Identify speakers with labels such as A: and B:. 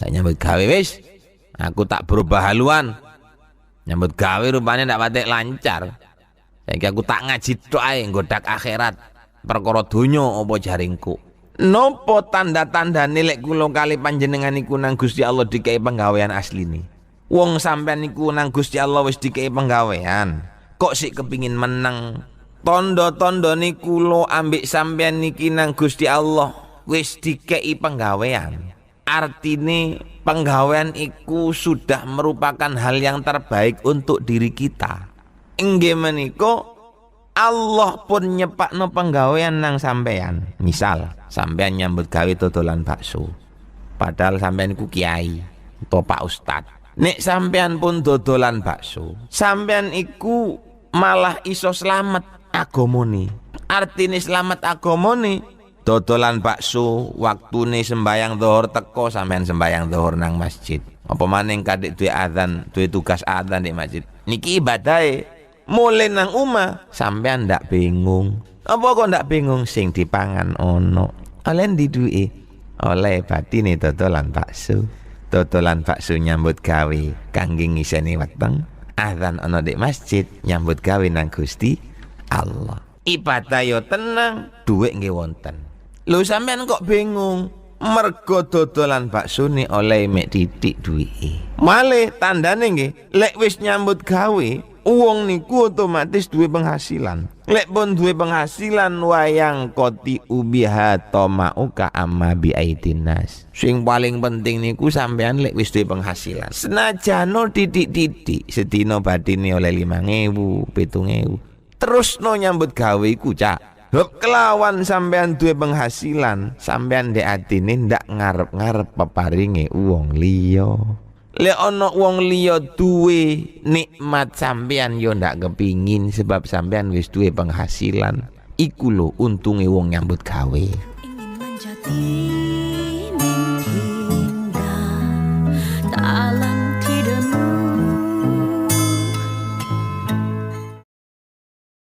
A: Saya nyambut gawe wis. Aku tak berubah haluan. Nyambut gawe rupanya ndak patek lancar. Saiki aku tak ngaji tok ae nggodak akhirat. Perkara donya apa jaringku. Nopo tanda-tandane lek kula kali panjenengan iku nang Gusti Allah dikei penggawean asline. Wong sampean niku nang Gusti Allah wis dikei penggawean. Kok sik kepingin menang? Tondo-tondo niku lo ambek sampean niki nang Gusti Allah wis dikei penggawean. Artine penggawean iku sudah merupakan hal yang terbaik untuk diri kita. Inggih menika Allah pun nyepakno penggawean nang sampean. Misal sampean nyambut gawe dodolan bakso. Padahal sampean iku kiai atau Pak Ustad. Nek sampean pun dodolan bakso, sampean iku malah iso selamat agamane. Artine selamat agamane, dodolan bakso waktune sembayang zuhur teko sampean sembayang zuhur nang masjid. Apa maning kadek duwe azan, duwe tugas azan di masjid. Niki ibadahe. Mulai nang omah sampean ndak bingung. Apa kok ndak bingung? Sing dipangan ono. Oleh ndi duwe? Oleh batine dodolan bakso. Dodolan bakso nyambut gawe kangge ngiseni weteng. Azan ono di masjid nyambut gawe nang Gusti Allah. Ibadah yo tenang, dhuwit nggih wonten. Lho sampean kok bingung? Mergo dodolan bakso ni oleh mek titik duwike. Malih tandane nggih, lek wis nyambut gawe, uang niku otomatis duwe penghasilan. Lek pun duwe penghasilan wayang koti ubiha tomauka amma biaidinas. Sing paling penting niku sampean lek wis duwe penghasilan. Senajano titik-titik sedina badine oleh 5.000, 7.000. Terus no nyambut gawe iku cak. Hop kelawan sampean duwe penghasilan, sampean ndek atine ndak ngarep-ngarep peparinge wong liya. Lek ana wong liya duwe nikmat sampean yo ndak kepingin sebab sampean wis duwe penghasilan. Iku lho untunge wong nyambut gawe. Ingin menjadi mimpi indah, tak